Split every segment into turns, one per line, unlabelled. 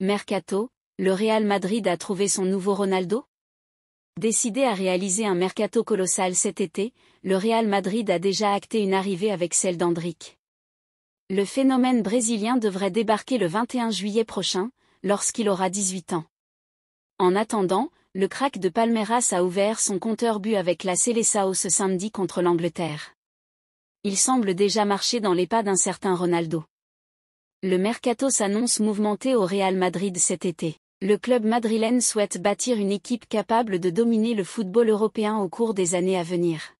Mercato, le Real Madrid a trouvé son nouveau Ronaldo? Décidé à réaliser un mercato colossal cet été, le Real Madrid a déjà acté une arrivée avec celle d'Endrick. Le phénomène brésilien devrait débarquer le 21 juillet prochain, lorsqu'il aura 18 ans. En attendant, le crack de Palmeiras a ouvert son compteur but avec la Seleção ce samedi contre l'Angleterre. Il semble déjà marcher dans les pas d'un certain Ronaldo. Le mercato s'annonce mouvementé au Real Madrid cet été. Le club madrilène souhaite bâtir une équipe capable de dominer le football européen au cours des années à venir.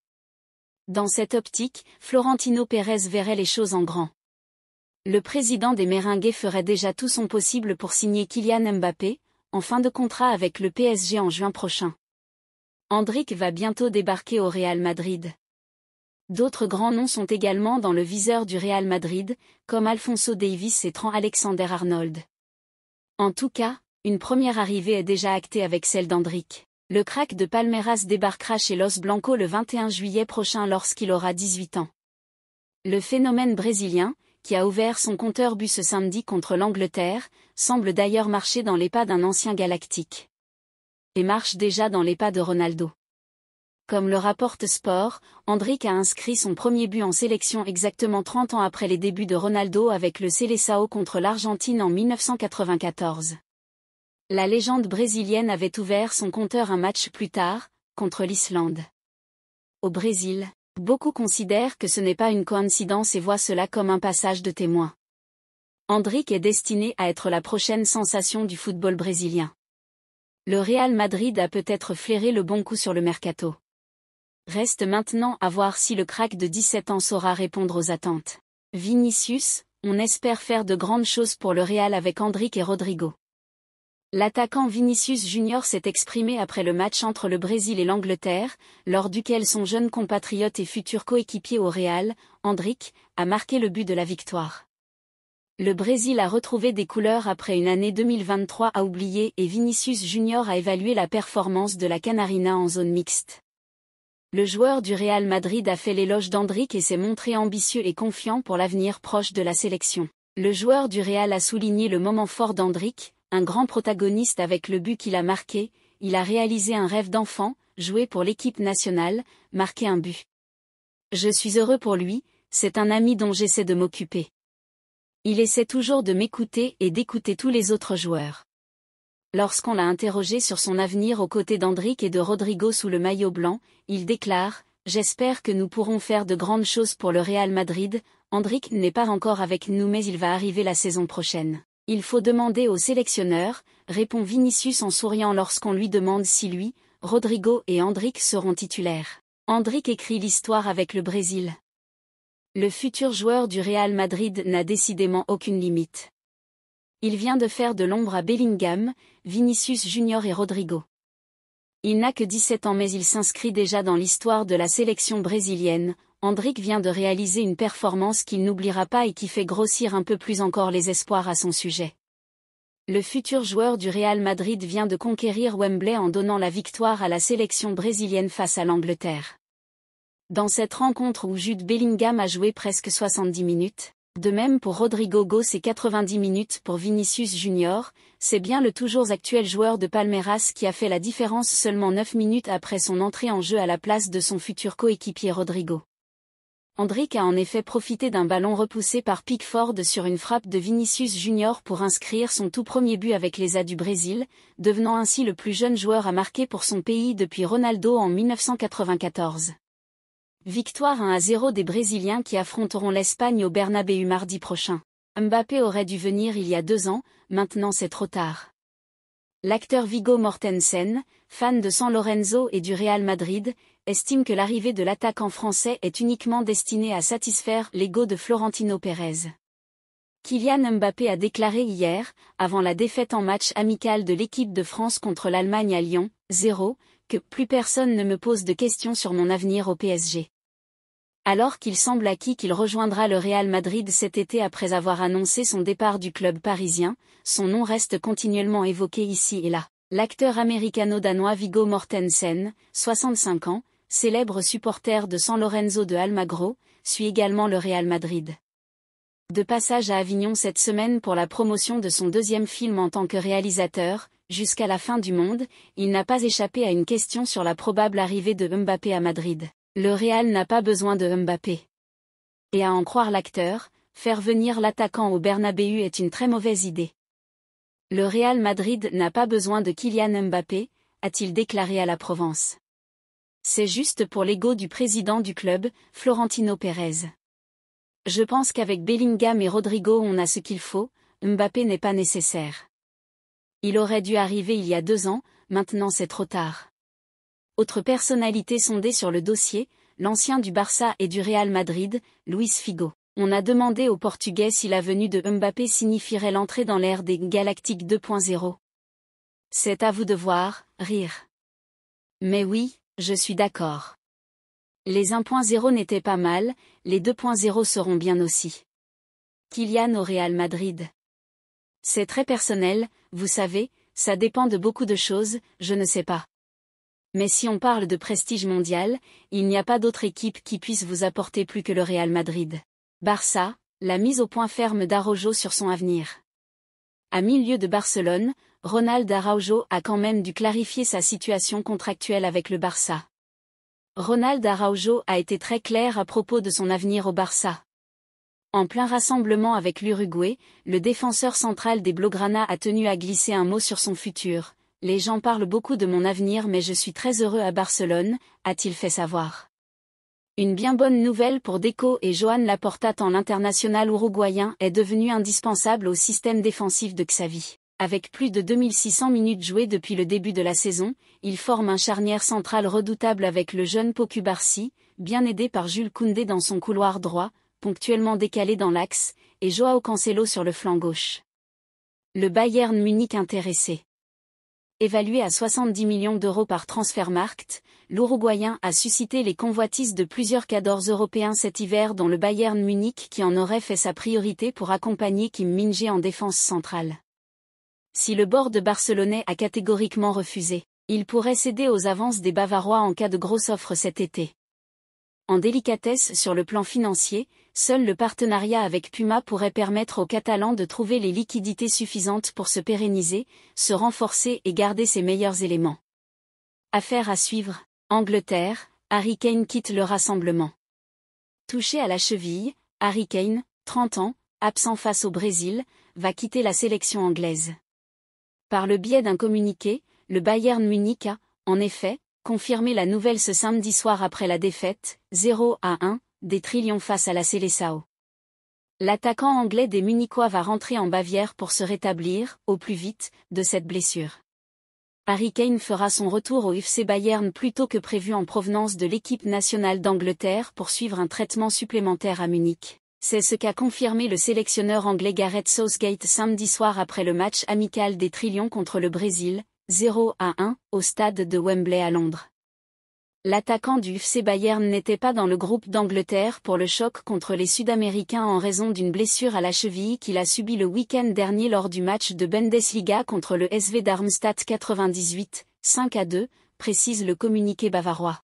Dans cette optique, Florentino Pérez verrait les choses en grand. Le président des Merengues ferait déjà tout son possible pour signer Kylian Mbappé, en fin de contrat avec le PSG en juin prochain. Endrick va bientôt débarquer au Real Madrid. D'autres grands noms sont également dans le viseur du Real Madrid, comme Alphonso Davies et Trent Alexander-Arnold. En tout cas, une première arrivée est déjà actée avec celle d'Endrick. Le crack de Palmeiras débarquera chez Los Blancos le 21 juillet prochain lorsqu'il aura 18 ans. Le phénomène brésilien, qui a ouvert son compteur but ce samedi contre l'Angleterre, semble d'ailleurs marcher dans les pas d'un ancien galactique. Et marche déjà dans les pas de Ronaldo. Comme le rapporte Sport, Endrick a inscrit son premier but en sélection exactement 30 ans après les débuts de Ronaldo avec le Seleção contre l'Argentine en 1994. La légende brésilienne avait ouvert son compteur un match plus tard, contre l'Islande. Au Brésil, beaucoup considèrent que ce n'est pas une coïncidence et voient cela comme un passage de témoin. Endrick est destiné à être la prochaine sensation du football brésilien. Le Real Madrid a peut-être flairé le bon coup sur le mercato. Reste maintenant à voir si le crack de 17 ans saura répondre aux attentes. Vinicius, on espère faire de grandes choses pour le Real avec Endrick et Rodrigo. L'attaquant Vinicius Junior s'est exprimé après le match entre le Brésil et l'Angleterre, lors duquel son jeune compatriote et futur coéquipier au Real, Endrick, a marqué le but de la victoire. Le Brésil a retrouvé des couleurs après une année 2023 à oublier et Vinicius Junior a évalué la performance de la Canarina en zone mixte. Le joueur du Real Madrid a fait l'éloge d'Endrick et s'est montré ambitieux et confiant pour l'avenir proche de la sélection. Le joueur du Real a souligné le moment fort d'Endrick, un grand protagoniste avec le but qu'il a marqué. Il a réalisé un rêve d'enfant, jouer pour l'équipe nationale, marquer un but. Je suis heureux pour lui, c'est un ami dont j'essaie de m'occuper. Il essaie toujours de m'écouter et d'écouter tous les autres joueurs. Lorsqu'on l'a interrogé sur son avenir aux côtés d'Endrick et de Rodrigo sous le maillot blanc, il déclare « J'espère que nous pourrons faire de grandes choses pour le Real Madrid. Endrick n'est pas encore avec nous mais il va arriver la saison prochaine. Il faut demander au sélectionneur », répond Vinicius en souriant lorsqu'on lui demande si lui, Rodrigo et Endrick seront titulaires. Endrick écrit l'histoire avec le Brésil. Le futur joueur du Real Madrid n'a décidément aucune limite. Il vient de faire de l'ombre à Bellingham, Vinicius Junior et Rodrigo. Il n'a que 17 ans mais il s'inscrit déjà dans l'histoire de la sélection brésilienne. Endrick vient de réaliser une performance qu'il n'oubliera pas et qui fait grossir un peu plus encore les espoirs à son sujet. Le futur joueur du Real Madrid vient de conquérir Wembley en donnant la victoire à la sélection brésilienne face à l'Angleterre. Dans cette rencontre où Jude Bellingham a joué presque 70 minutes, de même pour Rodrigo Goes et 90 minutes pour Vinicius Junior, c'est bien le toujours actuel joueur de Palmeiras qui a fait la différence seulement 9 minutes après son entrée en jeu à la place de son futur coéquipier Rodrigo. Endrick a en effet profité d'un ballon repoussé par Pickford sur une frappe de Vinicius Junior pour inscrire son tout premier but avec les A du Brésil, devenant ainsi le plus jeune joueur à marquer pour son pays depuis Ronaldo en 1994. Victoire 1-0 des Brésiliens qui affronteront l'Espagne au Bernabéu mardi prochain. Mbappé aurait dû venir il y a 2 ans, maintenant c'est trop tard. L'acteur Viggo Mortensen, fan de San Lorenzo et du Real Madrid, estime que l'arrivée de l'attaquant français est uniquement destinée à satisfaire l'ego de Florentino Pérez. Kylian Mbappé a déclaré hier, avant la défaite en match amical de l'équipe de France contre l'Allemagne à Lyon, 0, que plus personne ne me pose de questions sur mon avenir au PSG. Alors qu'il semble acquis qu'il rejoindra le Real Madrid cet été après avoir annoncé son départ du club parisien, son nom reste continuellement évoqué ici et là. L'acteur américano-danois Viggo Mortensen, 65 ans, célèbre supporter de San Lorenzo de Almagro, suit également le Real Madrid. De passage à Avignon cette semaine pour la promotion de son deuxième film en tant que réalisateur, Jusqu'à la fin du monde, il n'a pas échappé à une question sur la probable arrivée de Mbappé à Madrid. Le Real n'a pas besoin de Mbappé. Et à en croire l'acteur, faire venir l'attaquant au Bernabéu est une très mauvaise idée. Le Real Madrid n'a pas besoin de Kylian Mbappé, a-t-il déclaré à la Provence. C'est juste pour l'ego du président du club, Florentino Pérez. Je pense qu'avec Bellingham et Rodrigo on a ce qu'il faut, Mbappé n'est pas nécessaire. Il aurait dû arriver il y a 2 ans, maintenant c'est trop tard. Autre personnalité sondée sur le dossier, l'ancien du Barça et du Real Madrid, Luis Figo. On a demandé au Portugais si la venue de Mbappé signifierait l'entrée dans l'ère des Galactiques 2.0. C'est à vous de voir, rire. Mais oui, je suis d'accord. Les 1.0 n'étaient pas mal, les 2.0 seront bien aussi. Kylian au Real Madrid. C'est très personnel, vous savez, ça dépend de beaucoup de choses, je ne sais pas. Mais si on parle de prestige mondial, il n'y a pas d'autre équipe qui puisse vous apporter plus que le Real Madrid. Barça, la mise au point ferme d'Araujo sur son avenir. À milieu de Barcelone, Ronald Araujo a quand même dû clarifier sa situation contractuelle avec le Barça. Ronald Araujo a été très clair à propos de son avenir au Barça. En plein rassemblement avec l'Uruguay, le défenseur central des Blaugrana a tenu à glisser un mot sur son futur. Les gens parlent beaucoup de mon avenir mais je suis très heureux à Barcelone, a-t-il fait savoir. Une bien bonne nouvelle pour Deco et Joan Laporta tant l'international uruguayen est devenu indispensable au système défensif de Xavi. Avec plus de 2600 minutes jouées depuis le début de la saison, il forme un charnière central redoutable avec le jeune Pau Cubarsí, bien aidé par Jules Koundé dans son couloir droit, ponctuellement décalé dans l'axe, et Joao Cancelo sur le flanc gauche. Le Bayern Munich intéressé. Évalué à 70 millions d'euros par Transfermarkt, l'Uruguayen a suscité les convoitises de plusieurs cadors européens cet hiver dont le Bayern Munich qui en aurait fait sa priorité pour accompagner Kim Min-jae en défense centrale. Si le board barcelonais a catégoriquement refusé, il pourrait céder aux avances des Bavarois en cas de grosse offre cet été. En délicatesse sur le plan financier, seul le partenariat avec Puma pourrait permettre aux Catalans de trouver les liquidités suffisantes pour se pérenniser, se renforcer et garder ses meilleurs éléments. Affaire à suivre. Angleterre, Harry Kane quitte le rassemblement. Touché à la cheville, Harry Kane, 30 ans, absent face au Brésil, va quitter la sélection anglaise. Par le biais d'un communiqué, le Bayern Munich a, en effet, confirmé la nouvelle ce samedi soir après la défaite, 0-1, des Trillions face à la Seleção. L'attaquant anglais des Munichois va rentrer en Bavière pour se rétablir, au plus vite, de cette blessure. Harry Kane fera son retour au FC Bayern plus tôt que prévu en provenance de l'équipe nationale d'Angleterre pour suivre un traitement supplémentaire à Munich. C'est ce qu'a confirmé le sélectionneur anglais Gareth Southgate samedi soir après le match amical des Trillions contre le Brésil, 0-1, au stade de Wembley à Londres. L'attaquant du FC Bayern n'était pas dans le groupe d'Angleterre pour le choc contre les Sud-Américains en raison d'une blessure à la cheville qu'il a subie le week-end dernier lors du match de Bundesliga contre le SV Darmstadt 98, 5-2, précise le communiqué bavarois.